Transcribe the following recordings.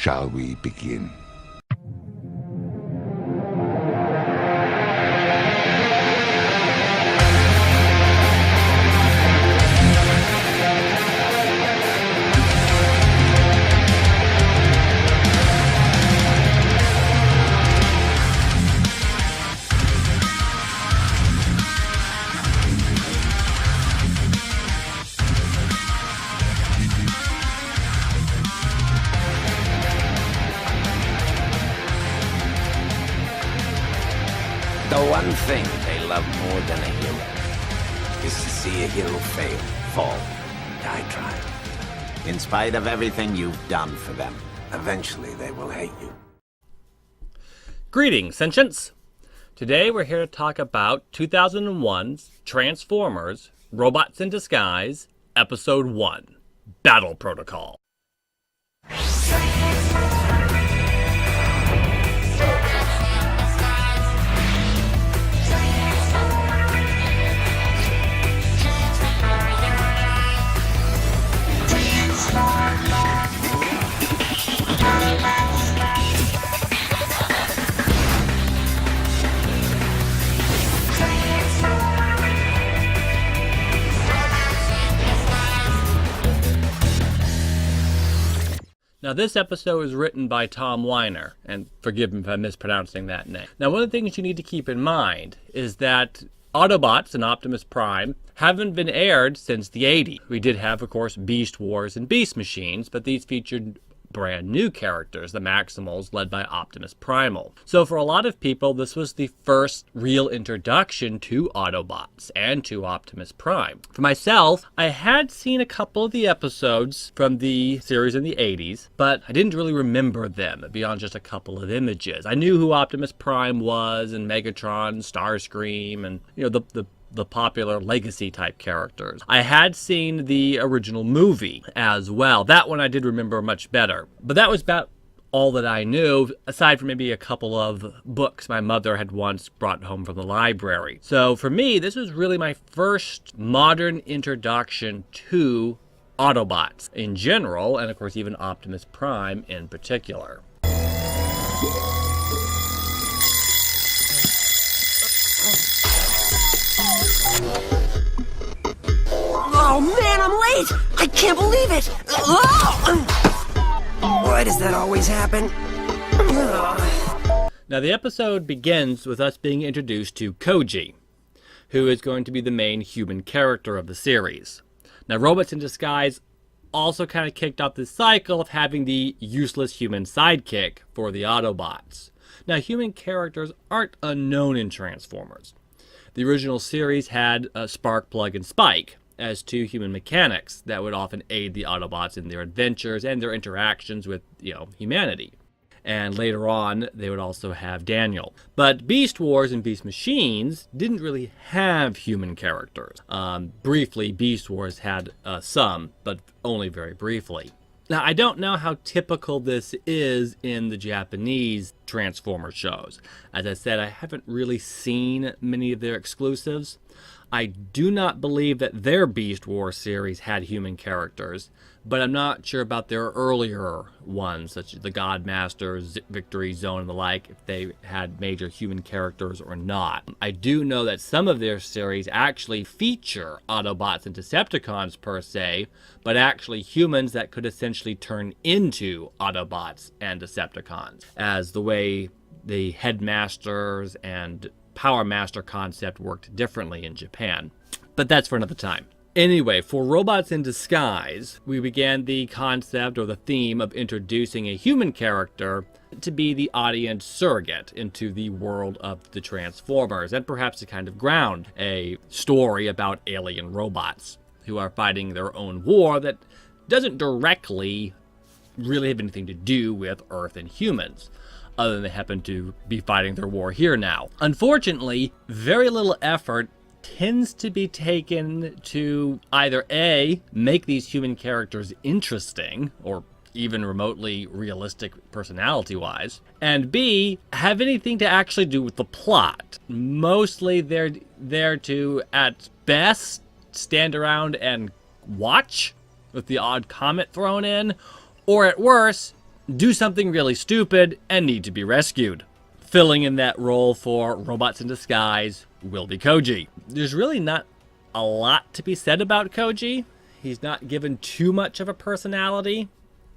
shall we begin? The one thing they love more than a hero is to see a hero fail, fall, die trying. In spite of everything you've done for them, eventually they will hate you. Greetings, Sentients! Today we're here to talk about 2001's Transformers Robots in Disguise, Episode 1, Battle Protocol. Now, this episode is written by Tom Weiner, and forgive me if I'm mispronouncing that name. Now, one of the things you need to keep in mind is that Autobots and Optimus Prime haven't been aired since the 80s. We did have, of course, Beast Wars and Beast Machines, but these featured brand new characters, the Maximals, led by Optimus Primal. So for a lot of people, this was the first real introduction to Autobots and to Optimus Prime. For myself, I had seen a couple of the episodes from the series in the 80s, but I didn't really remember them beyond just a couple of images. I knew who Optimus Prime was, and Megatron, Starscream, and the popular legacy type characters. I had seen the original movie as well. That one I did remember much better. But that was about all that I knew, aside from maybe a couple of books my mother had once brought home from the library. So for me, this was really my first modern introduction to Autobots in general, and of course even Optimus Prime in particular. Oh man, I'm late! I can't believe it! Why does that always happen? Now, the episode begins with us being introduced to Koji, who is going to be the main human character of the series. Now, Robots in Disguise also kind of kicked off this cycle of having the useless human sidekick for the Autobots. Now, human characters aren't unknown in Transformers. The original series had Sparkplug and Spike as two human mechanics that would often aid the Autobots in their adventures and their interactions with, humanity. And later on, they would also have Daniel. But Beast Wars and Beast Machines didn't really have human characters. Briefly, Beast Wars had some, but only very briefly. Now, I don't know how typical this is in the Japanese Transformers shows. As I said, I haven't really seen many of their exclusives. I do not believe that their Beast Wars series had human characters, but I'm not sure about their earlier ones, such as the Godmasters, Victory Zone, and the like, if they had major human characters or not. I do know that some of their series actually feature Autobots and Decepticons per se, but actually humans that could essentially turn into Autobots and Decepticons, as the way the Headmasters and Power Master concept worked differently in Japan. But that's for another time. Anyway, for Robots in Disguise, we began the concept or the theme of introducing a human character to be the audience surrogate into the world of the Transformers, and perhaps to kind of ground a story about alien robots who are fighting their own war that doesn't directly really have anything to do with Earth and humans, other than they happen to be fighting their war here now. Unfortunately, very little effort tends to be taken to either A, make these human characters interesting, or even remotely realistic personality-wise, and B, have anything to actually do with the plot. Mostly they're there to, at best, stand around and watch, with the odd comment thrown in, or at worst, do something really stupid and need to be rescued. Filling in that role for Robots in Disguise will be Koji. There's really not a lot to be said about Koji. He's not given too much of a personality,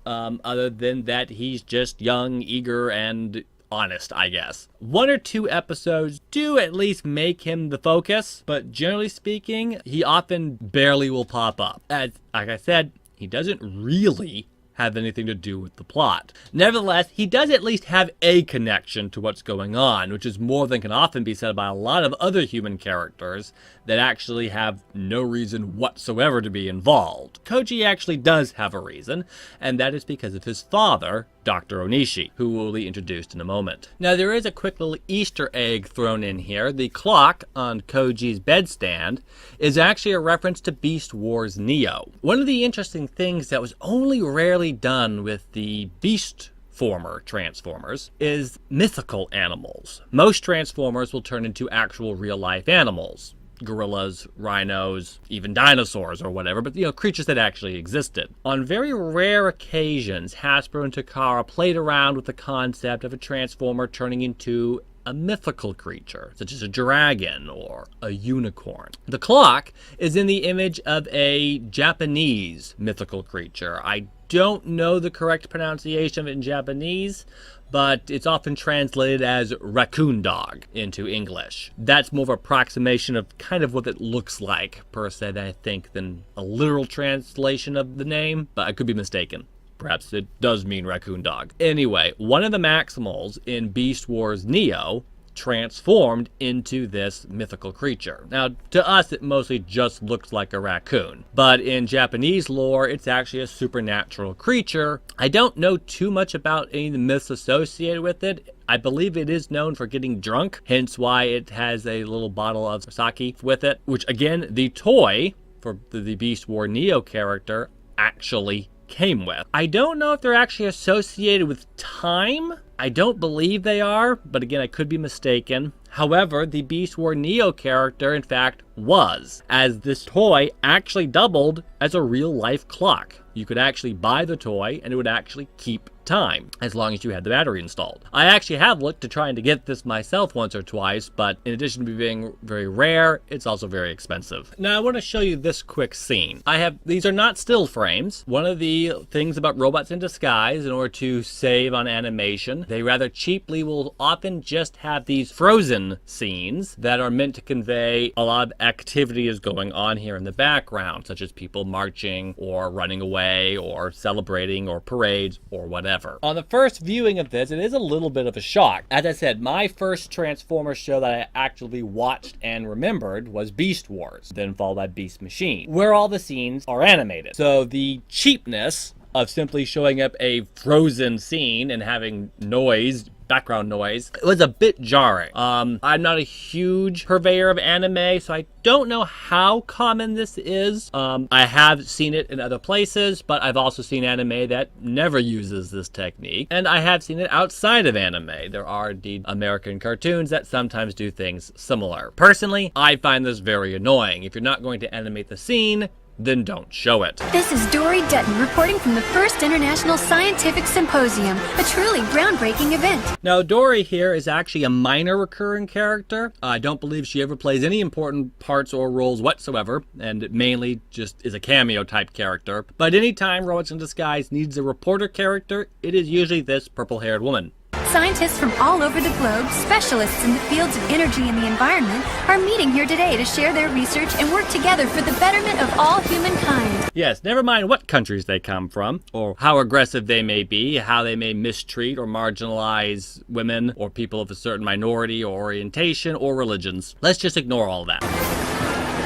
other than that he's just young, eager, and honest, I guess. 1 or 2 episodes do at least make him the focus, but generally speaking, he often barely will pop up. As, like I said, he doesn't really have anything to do with the plot. Nevertheless, he does at least have a connection to what's going on, which is more than can often be said by a lot of other human characters that actually have no reason whatsoever to be involved. Koji actually does have a reason, and that is because of his father, Dr. Onishi, who will be introduced in a moment. Now, there is a quick little Easter egg thrown in here. The clock on Koji's bedstand is actually a reference to Beast Wars Neo. One of the interesting things that was only rarely done with the Beast former Transformers is mythical animals. Most Transformers will turn into actual real-life animals. Gorillas, rhinos, even dinosaurs or whatever, but creatures that actually existed. On very rare occasions, Hasbro and Takara played around with the concept of a Transformer turning into a mythical creature, such as a dragon or a unicorn. The clock is in the image of a Japanese mythical creature. I don't know the correct pronunciation of it in Japanese, but it's often translated as raccoon dog into English. That's more of an approximation of kind of what it looks like, per se, I think, than a literal translation of the name, but I could be mistaken. Perhaps it does mean raccoon dog. Anyway, one of the Maximals in Beast Wars Neo transformed into this mythical creature. Now, to us, it mostly just looks like a raccoon, but in Japanese lore, it's actually a supernatural creature. I don't know too much about any of the myths associated with it. I believe it is known for getting drunk, hence why it has a little bottle of sake with it, which again, the toy for the Beast War Neo character actually came with. I don't know if they're actually associated with time. I don't believe they are, but again, I could be mistaken. However, the Beast War Neo character, in fact, was, as this toy actually doubled as a real-life clock. You could actually buy the toy, and it would actually keep time, as long as you had the battery installed. I actually have looked to trying to get this myself once or twice, but in addition to being very rare, it's also very expensive. Now, I want to show you this quick scene. These are not still frames. One of the things about Robots in Disguise, in order to save on animation, they rather cheaply will often just have these frozen scenes that are meant to convey a lot of activity is going on here in the background, such as people marching or running away or celebrating or parades or whatever. On the first viewing of this, it is a little bit of a shock. As I said, my first Transformers show that I actually watched and remembered was Beast Wars, then followed by Beast Machine, where all the scenes are animated. So the cheapness of simply showing up a frozen scene and having noise, background noise, it was a bit jarring. I'm not a huge purveyor of anime, so I don't know how common this is. I have seen it in other places, but I've also seen anime that never uses this technique, and I have seen it outside of anime. There are indeed American cartoons that sometimes do things similar. Personally, I find this very annoying. If you're not going to animate the scene, then don't show it. This is Dory Dutton reporting from the First International Scientific Symposium, a truly groundbreaking event. Now, Dory here is actually a minor recurring character. I don't believe she ever plays any important parts or roles whatsoever, and mainly just is a cameo type character. But anytime Robots in Disguise needs a reporter character, it is usually this purple-haired woman. Scientists from all over the globe, specialists in the fields of energy and the environment, are meeting here today to share their research and work together for the betterment of all humankind. Yes, never mind what countries they come from, or how aggressive they may be, how they may mistreat or marginalize women or people of a certain minority or orientation or religions. Let's just ignore all that.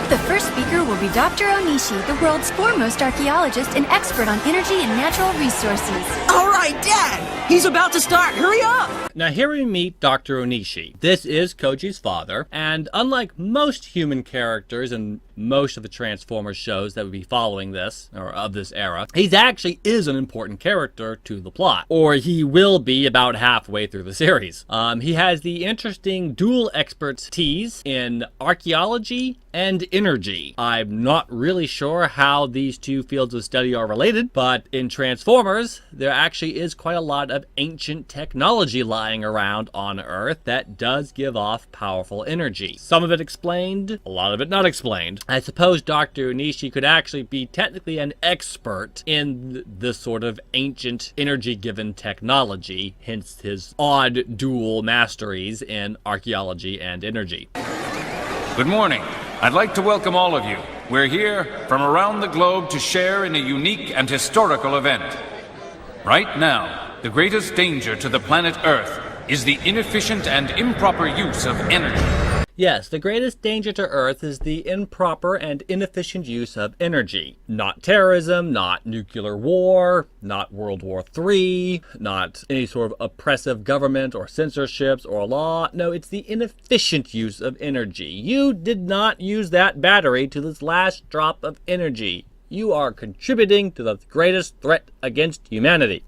The first speaker will be Dr. Onishi, the world's foremost archaeologist and expert on energy and natural resources. All right, Dad! He's about to start! Hurry up! Now here we meet Dr. Onishi. This is Koji's father, and unlike most human characters in most of the Transformers shows that would be following this, or of this era, he actually is an important character to the plot. Or he will be about halfway through the series. He has the interesting dual expertise in archaeology and energy. I'm not really sure how these two fields of study are related, but in Transformers, there actually is quite a lot of ancient technology lying around on Earth that does give off powerful energy. Some of it explained, a lot of it not explained. I suppose Dr. Onishi could actually be technically an expert in this sort of ancient energy-given technology, hence his odd dual masteries in archaeology and energy. Good morning. I'd like to welcome all of you. We're here from around the globe to share in a unique and historical event. Right now, the greatest danger to the planet Earth is the inefficient and improper use of energy. Yes, the greatest danger to Earth is the improper and inefficient use of energy. Not terrorism, not nuclear war, not World War III, not any sort of oppressive government or censorships or law. No, it's the inefficient use of energy. You did not use that battery to this last drop of energy. You are contributing to the greatest threat against humanity.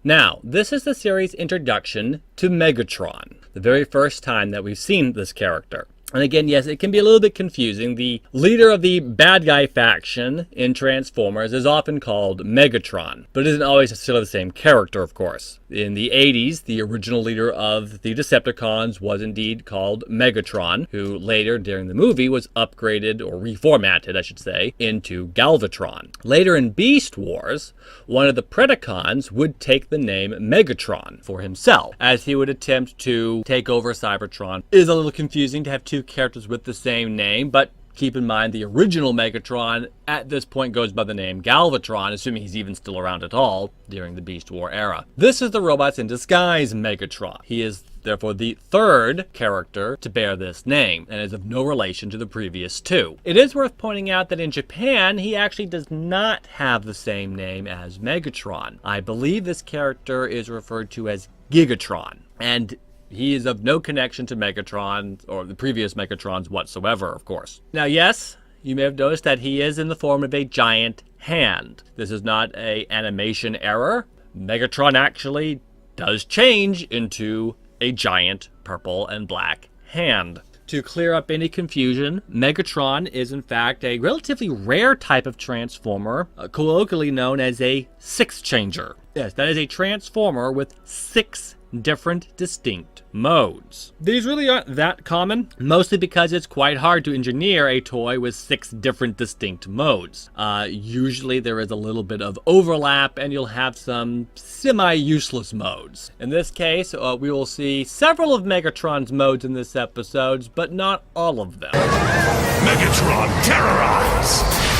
Now, this is the series' introduction to Megatron, the very first time that we've seen this character. And again, yes, it can be a little bit confusing. The leader of the bad guy faction in Transformers is often called Megatron, but it isn't always necessarily the same character, of course. In the 80s, the original leader of the Decepticons was indeed called Megatron, who later, during the movie, was upgraded, or reformatted, I should say, into Galvatron. Later in Beast Wars, one of the Predacons would take the name Megatron for himself, as he would attempt to take over Cybertron. It is a little confusing to have two characters with the same name, but keep in mind the original Megatron at this point goes by the name Galvatron, assuming he's even still around at all during the Beast War era. This is the Robots in Disguise Megatron. He is therefore the third character to bear this name, and is of no relation to the previous two. It is worth pointing out that in Japan, he actually does not have the same name as Megatron. I believe this character is referred to as Gigatron, and he is of no connection to Megatron, or the previous Megatrons whatsoever, of course. Now, yes, you may have noticed that he is in the form of a giant hand. This is not an animation error. Megatron actually does change into a giant purple and black hand. To clear up any confusion, Megatron is in fact a relatively rare type of Transformer, colloquially known as a six-changer. Yes, that is a Transformer with 6 different distinct modes. These really aren't that common, mostly because it's quite hard to engineer a toy with 6 different distinct modes. Usually there is a little bit of overlap and you'll have some semi-useless modes. In this case, we will see several of Megatron's modes in this episode, but not all of them. Megatron terrorize!